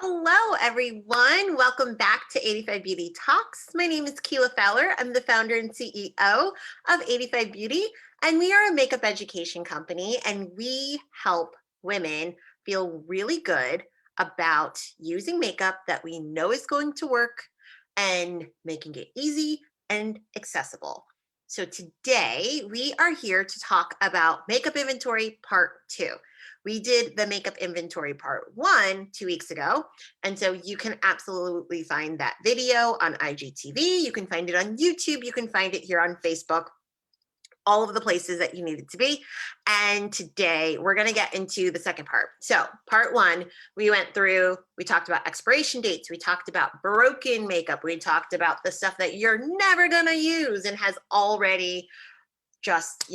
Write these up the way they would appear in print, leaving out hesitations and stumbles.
Hello, everyone. Welcome back to 85 Beauty Talks. My name is Keela Fowler. I'm the founder and CEO of 85 Beauty, and we are a makeup education company, and we help women feel really good about using makeup that we know is going to work and making it easy and accessible. So today we are here to talk about makeup inventory part 2. We did the makeup inventory part 1 2 weeks ago. And so you can absolutely find that video on IGTV. You can find it on YouTube. You can find it here on Facebook, all of the places that you need it to be. And today we're going to get into the second part. So part 1, we went through, we talked about expiration dates. We talked about broken makeup. We talked about the stuff that you're never going to use and has already just,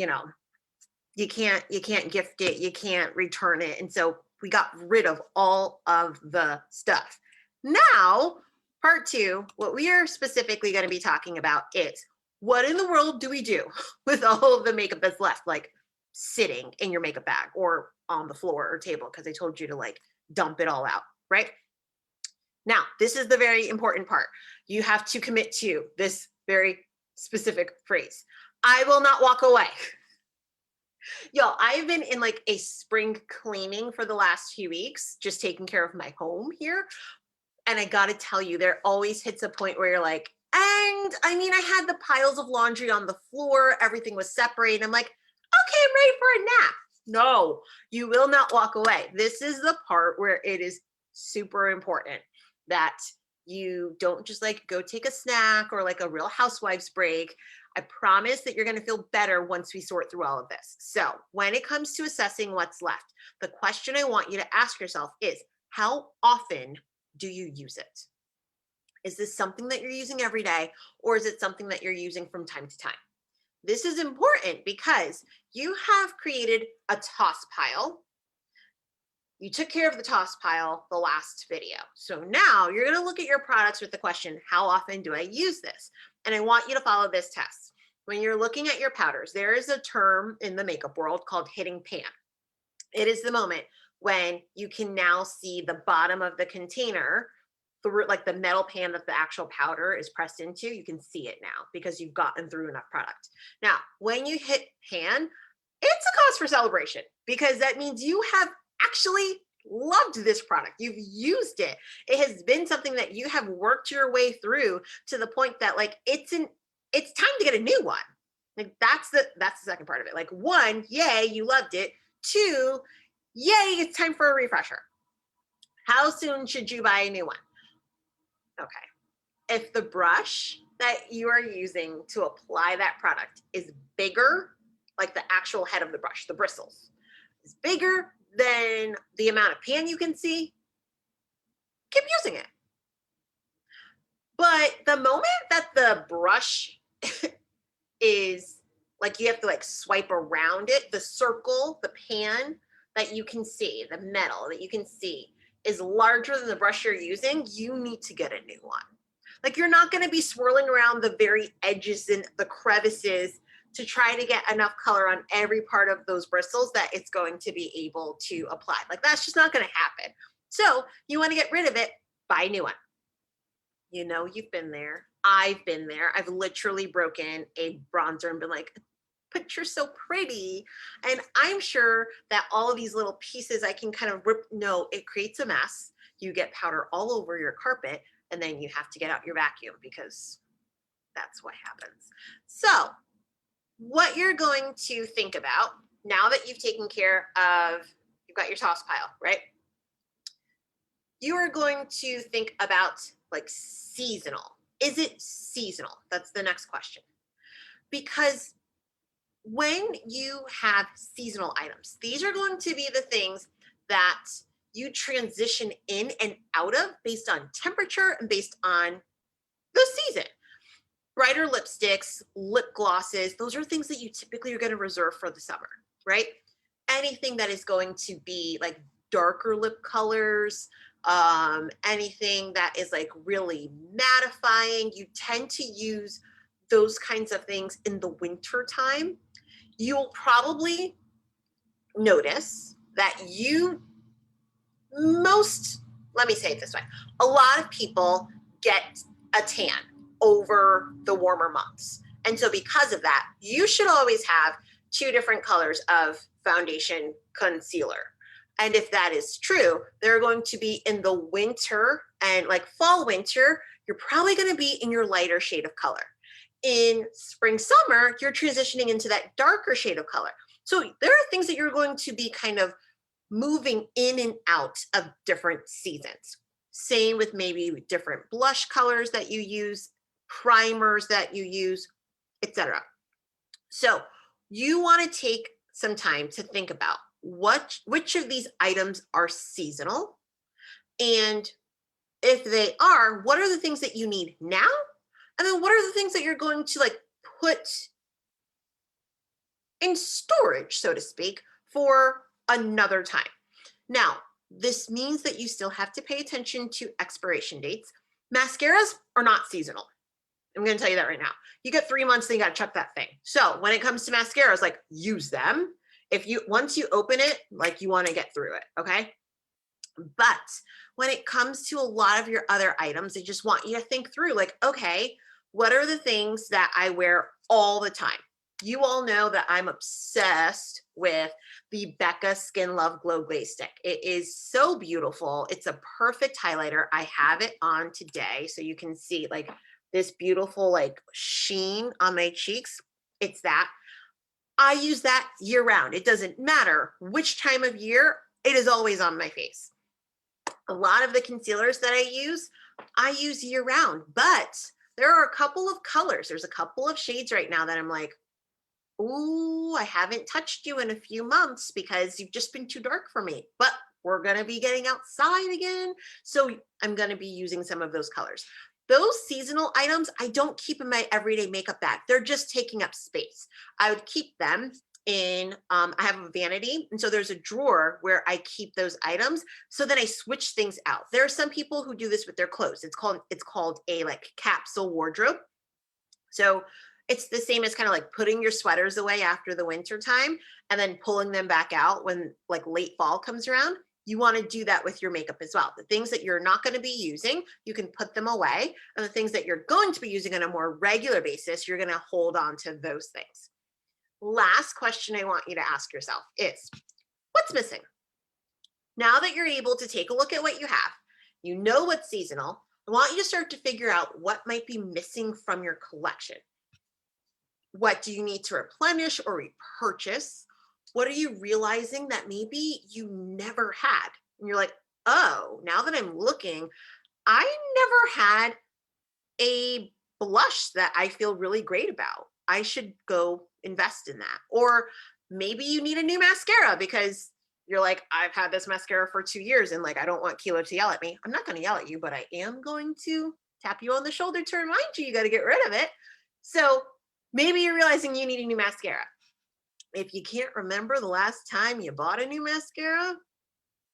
you can't gift it, you can't return it. And so we got rid of all of the stuff. Now, part 2, what we are specifically going to be talking about is what in the world do we do with all of the makeup that's left, like sitting in your makeup bag or on the floor or table, because I told you to like dump it all out, right? Now, this is the very important part. You have to commit to this very specific phrase. I will not walk away. Yo, I've been in like a spring cleaning for the last few weeks, just taking care of my home here. And I got to tell you, there always hits a point where you're like, and I mean, I had the piles of laundry on the floor, everything was separated. I'm like, okay, I'm ready for a nap. No, you will not walk away. This is the part where it is super important that you don't just like go take a snack or like a real housewives break. I promise that you're going to feel better once we sort through all of this. So when it comes to assessing what's left, the question I want you to ask yourself is, how often do you use it? Is this something that you're using every day, or is it something that you're using from time to time? This is important because you have created a toss pile. You took care of the toss pile the last video. So now you're going to look at your products with the question, how often do I use this? And I want you to follow this test. When you're looking at your powders, there is a term in the makeup world called hitting pan. It is the moment when you can now see the bottom of the container through, like the metal pan that the actual powder is pressed into. You can see it now because you've gotten through enough product. Now, when you hit pan, it's a cause for celebration because that means you have actually loved this product. You've used it. It has been something that you have worked your way through to the point that like it's time to get a new one. Like that's the second part of it. Like 1, yay, you loved it. 2, yay, it's time for a refresher. How soon should you buy a new one? Okay. If the brush that you are using to apply that product is bigger, like the actual head of the brush, the bristles, is bigger than the amount of pan you can see, keep using it. But the moment that the brush is like you have to like swipe around it, the circle, the pan that you can see, the metal that you can see is larger than the brush you're using, you need to get a new one. Like you're not going to be swirling around the very edges and the crevices to try to get enough color on every part of those bristles that it's going to be able to apply. Like that's just not going to happen. So you want to get rid of it, buy a new one. You know, you've been there. I've been there. I've literally broken a bronzer and been like, but you're so pretty. And I'm sure that all of these little pieces I can kind of rip. No, it creates a mess. You get powder all over your carpet and then you have to get out your vacuum because that's what happens. So what you're going to think about now that you've taken care of, you've got your toss pile, right? You are going to think about like seasonal. Is it seasonal? That's the next question. Because when you have seasonal items, these are going to be the things that you transition in and out of based on temperature and based on the season. Brighter lipsticks, lip glosses, those are things that you typically are going to reserve for the summer, right? Anything that is going to be like darker lip colors, anything that is like really mattifying, you tend to use those kinds of things in the winter time. You'll probably notice that you most let me say it this way. A lot of people get a tan over the warmer months. And so because of that, you should always have 2 different colors of foundation concealer. And if that is true, they're going to be in the winter and like fall, winter, you're probably going to be in your lighter shade of color. In spring, summer, you're transitioning into that darker shade of color. So there are things that you're going to be kind of moving in and out of different seasons. Same with maybe different blush colors that you use, primers that you use, etc. So you want to take some time to think about which of these items are seasonal, and if they are, what are the things that you need now, and then what are the things that you're going to like put in storage, so to speak, for another time. Now, this means that you still have to pay attention to expiration dates. Mascaras are not seasonal. I'm going to tell you that right now. You get 3 months, then you got to chuck that thing. So when it comes to mascaras, like use them. Once you open it, like you want to get through it, okay? But when it comes to a lot of your other items, I just want you to think through like, okay, what are the things that I wear all the time? You all know that I'm obsessed with the Becca Skin Love Glow Glaze Stick. It is so beautiful. It's a perfect highlighter. I have it on today, so you can see like this beautiful like sheen on my cheeks. It's that. I use that year round. It doesn't matter which time of year, it is always on my face. A lot of the concealers that I use year round, but there are a couple of colors. There's a couple of shades right now that I'm like, ooh, I haven't touched you in a few months because you've just been too dark for me, but we're going to be getting outside again. So I'm going to be using some of those colors. Those seasonal items, I don't keep in my everyday makeup bag. They're just taking up space. I would keep them in, I have a vanity. And so there's a drawer where I keep those items. So then I switch things out. There are some people who do this with their clothes. It's called a like capsule wardrobe. So it's the same as kind of like putting your sweaters away after the winter time and then pulling them back out when like late fall comes around. You want to do that with your makeup as well. The things that you're not going to be using, you can put them away. And the things that you're going to be using on a more regular basis, you're going to hold on to those things. Last question I want you to ask yourself is, what's missing? Now that you're able to take a look at what you have, you know what's seasonal, I want you to start to figure out what might be missing from your collection. What do you need to replenish or repurchase? What are you realizing that maybe you never had? And you're like, oh, now that I'm looking, I never had a blush that I feel really great about. I should go invest in that. Or maybe you need a new mascara because you're like, I've had this mascara for 2 years and like, I don't want Kilo to yell at me. I'm not going to yell at you, but I am going to tap you on the shoulder to remind you, you got to get rid of it. So maybe you're realizing you need a new mascara. If you can't remember the last time you bought a new mascara,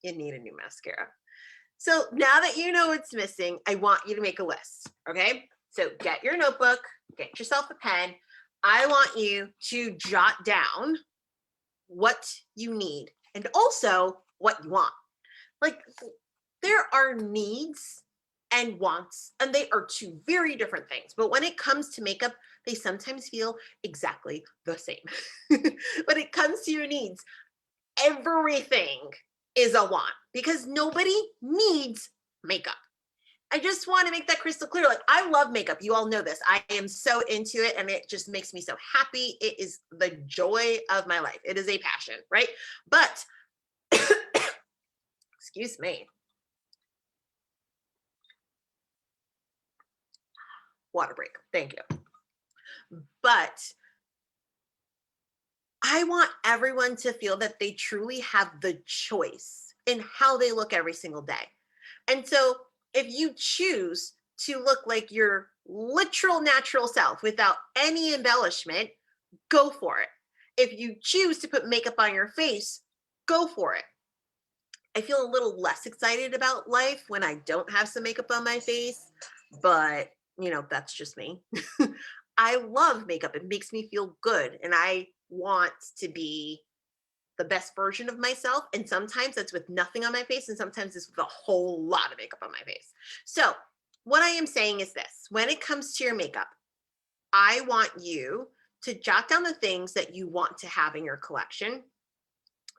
you need a new mascara. So now that you know what's missing, I want you to make a list, okay? So get your notebook, get yourself a pen. I want you to jot down what you need and also what you want. Like there are needs and wants, and they are 2 very different things. But when it comes to makeup, they sometimes feel exactly the same. When it comes to your needs, everything is a want because nobody needs makeup. I just want to make that crystal clear. Like I love makeup. You all know this. I am so into it and it just makes me so happy. It is the joy of my life. It is a passion, right? But excuse me. Water break. Thank you. But I want everyone to feel that they truly have the choice in how they look every single day. And so if you choose to look like your literal natural self without any embellishment, go for it. If you choose to put makeup on your face, go for it. I feel a little less excited about life when I don't have some makeup on my face, but you know, that's just me. I love makeup. It makes me feel good and I want to be the best version of myself. And sometimes that's with nothing on my face. And sometimes it's with a whole lot of makeup on my face. So what I am saying is this: when it comes to your makeup, I want you to jot down the things that you want to have in your collection.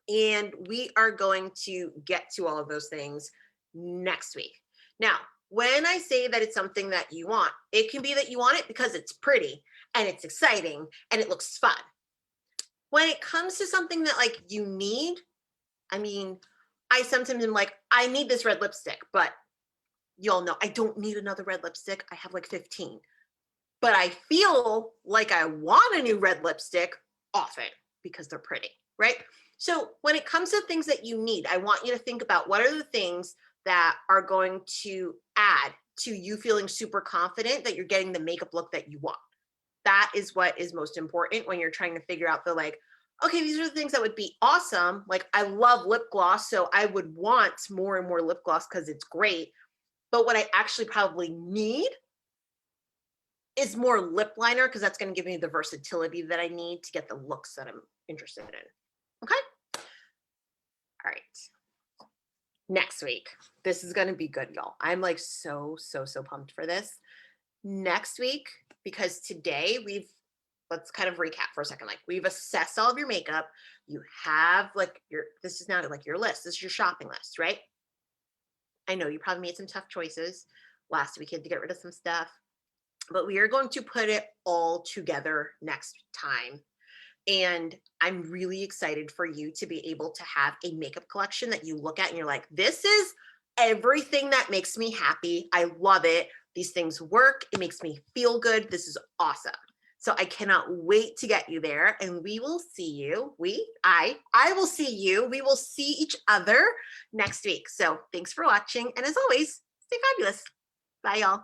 And we are going to get to all of those things next week. Now, when I say that it's something that you want, it can be that you want it because it's pretty and it's exciting and it looks fun. When it comes to something that like you need, I mean, I sometimes am like, I need this red lipstick, but y'all know I don't need another red lipstick. I have like 15. But I feel like I want a new red lipstick often because they're pretty, right? So when it comes to things that you need, I want you to think about what are the things that are going to add to you feeling super confident that you're getting the makeup look that you want. That is what is most important when you're trying to figure out the like, okay, these are the things that would be awesome. Like I love lip gloss, so I would want more and more lip gloss because it's great. But what I actually probably need is more lip liner because that's going to give me the versatility that I need to get the looks that I'm interested in. Okay. All right. Next week, this is going to be good, y'all. I'm like so pumped for this. Next week, because today let's kind of recap for a second. Like we've assessed all of your makeup. You have like this is now like your list. This is your shopping list, right? I know you probably made some tough choices. Last week you had to get rid of some stuff, but we are going to put it all together next time. And I'm really excited for you to be able to have a makeup collection that you look at and you're like, this is everything that makes me happy. I love it. These things work. It makes me feel good. This is awesome. So I cannot wait to get you there. And we will see you. I will see you. We will see each other next week. So thanks for watching. And as always, stay fabulous. Bye, y'all.